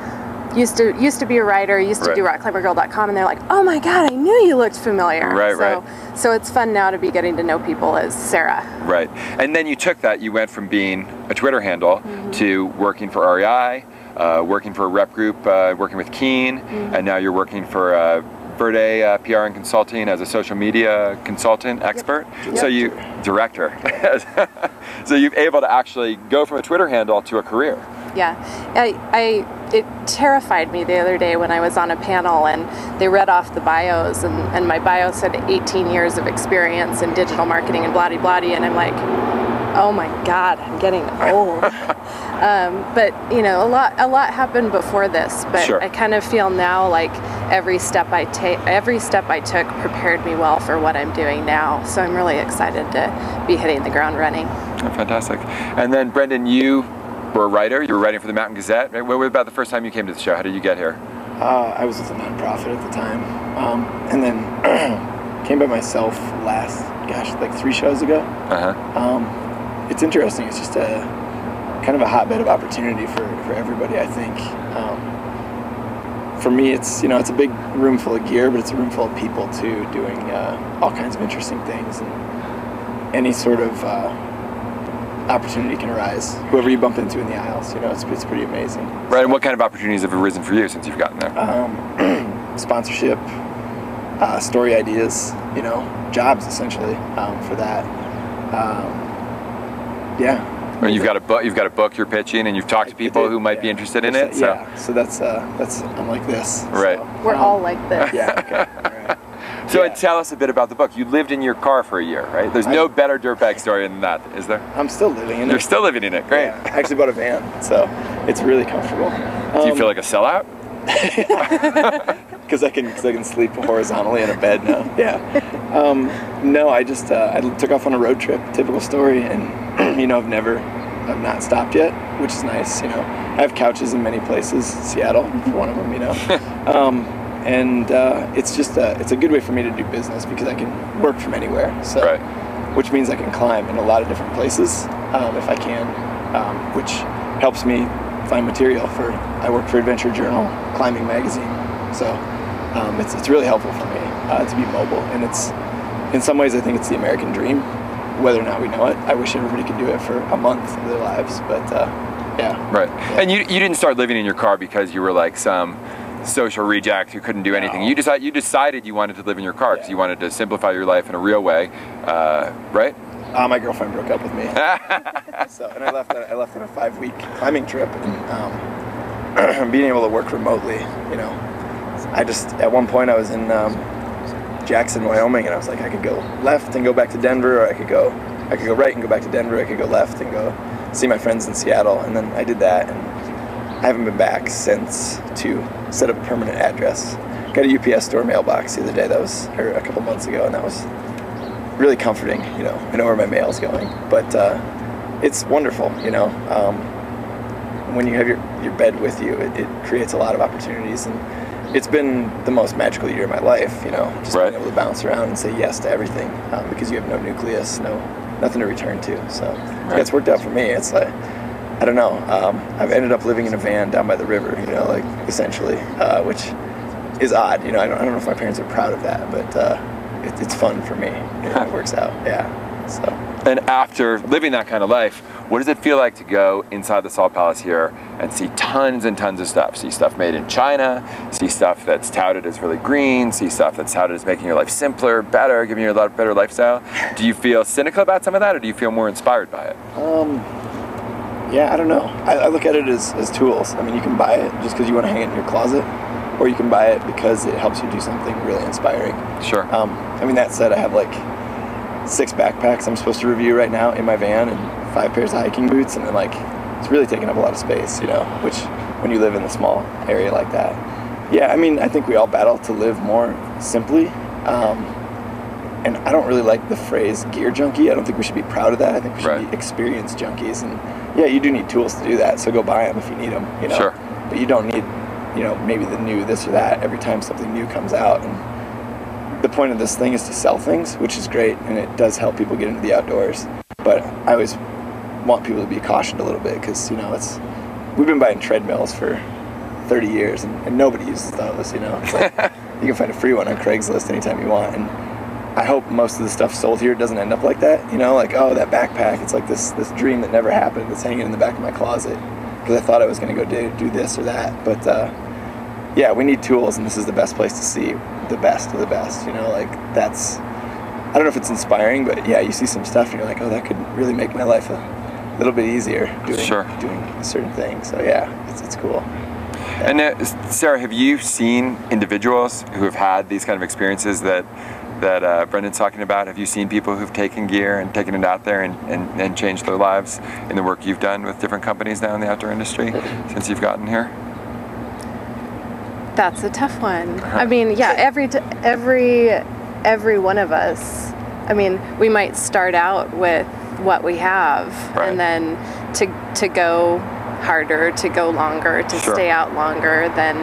used to be a writer, used to do rockclimbergirl.com, and they're like, oh my god, I knew you looked familiar. Right. So it's fun now to be getting to know people as Sarah. Right. And then you took that, you went from being a Twitter handle to working for REI, working for a rep group, working with Keen, and now you're working for Verde PR and Consulting as a social media consultant expert. Yep. So you, director. So you're able to actually go from a Twitter handle to a career. Yeah. it terrified me the other day when I was on a panel and they read off the bios, and my bio said 18 years of experience in digital marketing and blah-de-blah-de, and I'm like, oh my God, I'm getting old. But you know, a lot happened before this, but Sure. I kind of feel now like every step I took prepared me well for what I'm doing now. So I'm really excited to be hitting the ground running. Oh, fantastic. And then Brendan, you were a writer. You were writing for the Mountain Gazette. What about the first time you came to the show? How did you get here? I was with a nonprofit at the time, and then came by myself like 3 shows ago. It's interesting. It's just a kind of a hotbed of opportunity for everybody, I think. For me, it's it's a big room full of gear, but it's a room full of people too, doing all kinds of interesting things, and any sort of opportunity can arise. Whoever you bump into in the aisles, it's pretty amazing. Right. And what kind of opportunities have arisen for you since you've gotten there? Sponsorship, story ideas, jobs essentially for that. Yeah. Well, you've got a book you're pitching, and you've talked to people who might be interested in it. So. Yeah. So that's I'm like this. Right. So, We're all like this. Yeah. Okay. All right. So tell us a bit about the book. You lived in your car for a year, right? There's no better dirtbag story than that, is there? I'm still living in it. You're still living in it. Great. Yeah, I actually bought a van, so it's really comfortable. Do you feel like a sellout? Because I can sleep horizontally in a bed now. Yeah. No, I just I took off on a road trip. Typical story, and I've not stopped yet, which is nice. I have couches in many places. Seattle, for one of them. And it's a good way for me to do business because I can work from anywhere. So, which means I can climb in a lot of different places if I can, which helps me find material for. I work for Adventure Journal, Climbing Magazine, so it's really helpful for me to be mobile. And it's in some ways I think it's the American dream, whether or not we know it. I wish everybody could do it for a month of their lives, but yeah. Right. Yeah. And you didn't start living in your car because you were like some social reject who couldn't do anything. You decided you wanted to live in your car because you wanted to simplify your life in a real way, right? My girlfriend broke up with me, and I left on a 5-week climbing trip, and being able to work remotely. At one point I was in Jackson, Wyoming, and I was like, I could go left and go back to Denver, or I could go right and go back to Denver. I could go left and go see my friends in Seattle, and then I did that, and I haven't been back since to set up a permanent address. Got a UPS store mailbox the other day, or a couple months ago, and that was really comforting. I know where my mail's going, but it's wonderful. When you have your bed with you, it creates a lot of opportunities, and it's been the most magical year of my life. Just being able to bounce around and say yes to everything because you have no nucleus, nothing to return to. So it's worked out for me. It's like, I don't know. I've ended up living in a van down by the river, essentially, which is odd. I don't know if my parents are proud of that, but it's fun for me. It works out. Yeah. So. And after living that kind of life, what does it feel like to go inside the Salt Palace here and see tons and tons of stuff? See stuff made in China, see stuff that's touted as really green, see stuff that's touted as making your life simpler, better, giving you a lot better lifestyle. Do you feel cynical about some of that, or do you feel more inspired by it? Yeah, I don't know. I look at it as tools. I mean, you can buy it just because you want to hang it in your closet, or you can buy it because it helps you do something really inspiring. Sure. That said, I have like 6 backpacks I'm supposed to review right now in my van, and 5 pairs of hiking boots, and then it's really taking up a lot of space, which when you live in a small area like that. Yeah, I think we all battle to live more simply. And I don't really like the phrase gear junkie. I don't think we should be proud of that. I think we should be experience junkies. And yeah, you do need tools to do that, so go buy them if you need them, Sure. But you don't need, maybe the new this or that every time something new comes out. And the point of this thing is to sell things, which is great, and it does help people get into the outdoors. But I always want people to be cautioned a little bit because, we've been buying treadmills for 30 years and nobody uses those, It's like, you can find a free one on Craigslist anytime you want. And I hope most of the stuff sold here doesn't end up like that, oh, that backpack, it's like this dream that never happened that's hanging in the back of my closet because I thought I was going to go do this or that. But yeah, we need tools, and this is the best place to see the best of the best, that's, I don't know if it's inspiring, but yeah, you see some stuff and you're like, oh, that could really make my life a little bit easier doing a certain thing. So yeah, it's cool. And Sarah, have you seen individuals who have had these kind of experiences that Brendan's talking about? Have you seen people who've taken gear and taken it out there and changed their lives in the work you've done with different companies now in the outdoor industry since you've gotten here? That's a tough one. I mean, yeah, every one of us. I mean, we might start out with what we have, and then to go harder, to go longer, to stay out longer, then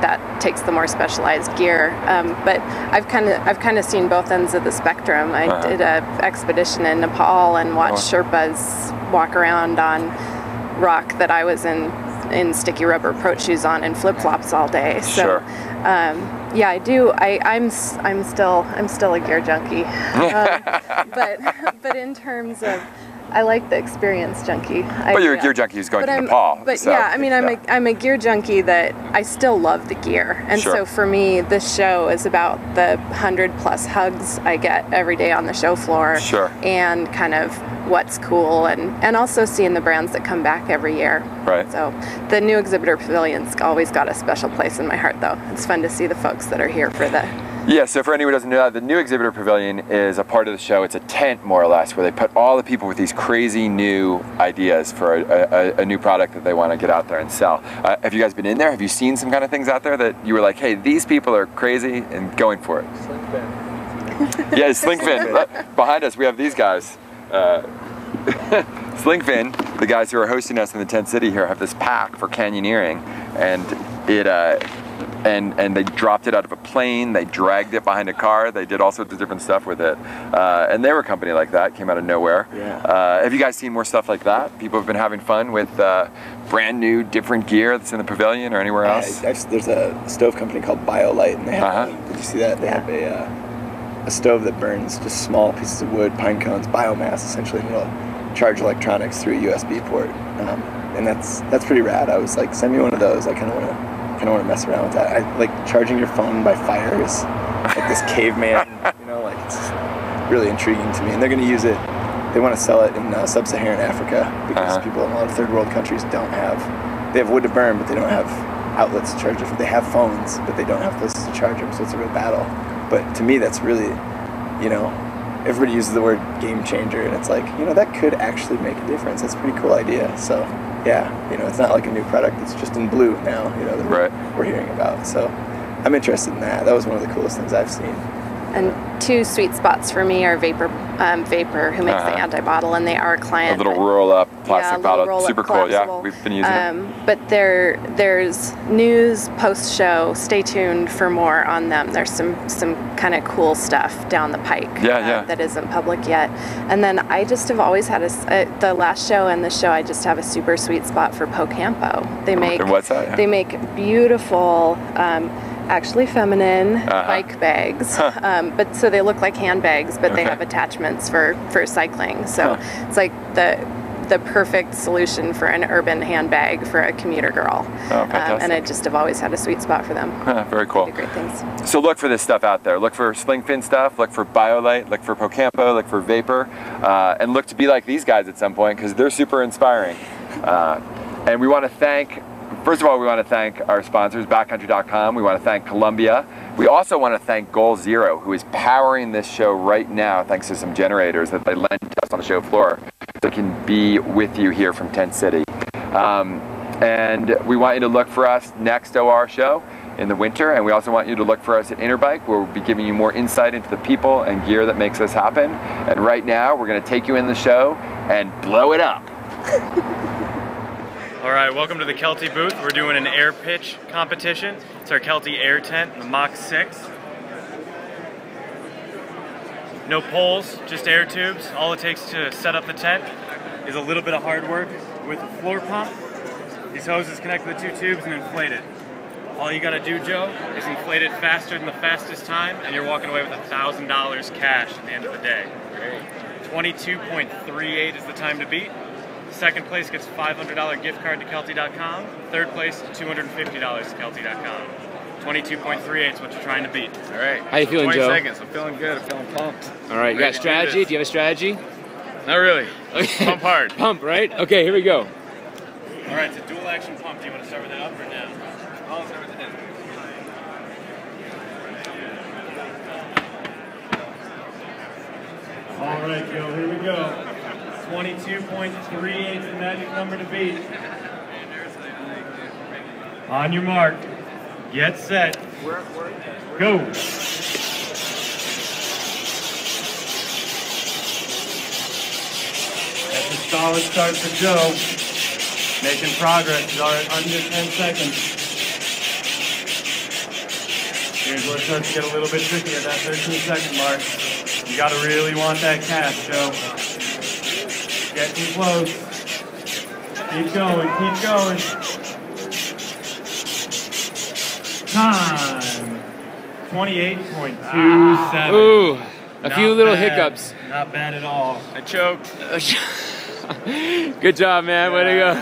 that takes the more specialized gear. But I've kind of seen both ends of the spectrum. I did a expedition in Nepal and watched Sherpas walk around on rock that I was in sticky rubber approach shoes on and flip flops all day. So yeah, I do. I'm still a gear junkie. But in terms of, I like the experience junkie. But you're a gear junkie who's going to Nepal. But so, yeah, I mean, I'm a gear junkie that I still love the gear. And so for me, this show is about the 100+ hugs I get every day on the show floor. And kind of what's cool, and also seeing the brands that come back every year. So the new exhibitor pavilion's always got a special place in my heart, though. It's fun to see the folks that are here for the... Yeah, so for anyone who doesn't know that, the new exhibitor pavilion is a part of the show. It's a tent, more or less, where they put all the people with these crazy new ideas for a new product that they want to get out there and sell. Have you guys been in there? Have you seen some kind of things out there that you were like, hey, these people are crazy and going for it? Yeah, Slinkfin. Behind us, we have these guys. Slinkfin, the guys who are hosting us in the tent city here, have this pack for canyoneering, and they dropped it out of a plane, they dragged it behind a car, they did all sorts of different stuff with it. And they were a company like that, came out of nowhere. Have you guys seen more stuff like that? People have been having fun with brand new, different gear that's in the pavilion or anywhere else? There's a stove company called BioLite, and they have, did you see that? They have a stove that burns just small pieces of wood, pine cones, biomass essentially, and it'll charge electronics through a USB port. And that's pretty rad. I was like, send me one of those. I kind of want to mess around with that. I like charging your phone by fire is like this caveman, you know, like it's really intriguing to me. And they're going to use it. They want to sell it in sub-Saharan Africa because people in a lot of third world countries don't have. They have wood to burn, but they don't have outlets to charge it. They have phones, but they don't have places to charge them. So it's a real battle. But to me, that's really, you know, everybody uses the word game changer, and it's like, you know, that could actually make a difference. That's a pretty cool idea. So yeah, you know, it's not like a new product. It's just in blue now, you know, that we're hearing about. So I'm interested in that. That was one of the coolest things I've seen. And two sweet spots for me are Vapor, who makes the anti-bottle, and they are a client. A little roll-up plastic bottle, super cool. Yeah, we've been using it. But there's news post-show. Stay tuned for more on them. There's some kind of cool stuff down the pike that isn't public yet. And then I just have always had the last show and this show. I just have a super sweet spot for Pocampo. They make what's that? They make beautiful. Actually feminine bike bags, but so they look like handbags, but they have attachments for cycling. So it's like the perfect solution for an urban handbag for a commuter girl. And I just have always had a sweet spot for them. Very cool. They do great things. So look for this stuff out there. Look for Slinkfin stuff, look for BioLite, look for Pocampo, look for Vapor, and look to be like these guys at some point because they're super inspiring. And we want to thank, first of all, we want to thank our sponsors, backcountry.com. We want to thank Columbia. We also want to thank Goal Zero, who is powering this show right now thanks to some generators that they lent to us on the show floor so it can be with you here from Tent City. And we want you to look for us next OR show in the winter, and we also want you to look for us at Interbike, where we'll be giving you more insight into the people and gear that makes this happen. And right now, we're going to take you in the show and blow it up. All right, welcome to the Kelty booth. We're doing an air pitch competition. It's our Kelty air tent, the Mach 6. No poles, just air tubes. All it takes to set up the tent is a little bit of hard work with a floor pump. These hoses connect to the two tubes and inflate it. All you gotta do, Joe, is inflate it faster than the fastest time, and you're walking away with $1,000 cash at the end of the day. 22.38 is the time to beat. Second place gets $500 gift card to Kelty.com. Third place, $250 to Kelty.com. 22.38 is what you're trying to beat. All right. How you feeling, 20 Joe? seconds. I'm feeling good. I'm feeling pumped. All right. You got a strategy? Do you have a strategy? Not really. Okay. Pump hard. Pump, right? Okay, here we go. All right, it's a dual action pump. Do you want to start with it up or down? I'll start with it down. All right, Joe, here we go. 22.38 is the magic number to beat. On your mark, get set, go. That's a solid start for Joe. Making progress, he's already under 10 seconds. Here's where it starts to get a little bit tricky at that 13-second mark. You gotta really want that cast, Joe. Getting close. Keep going, keep going. Time. 28.27. Ooh, a few little bad. hiccups. Not bad at all. I choked. Good job, man. Way to go.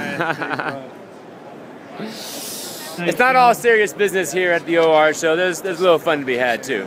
It's not all serious business here at the OR, so there's a little fun to be had too.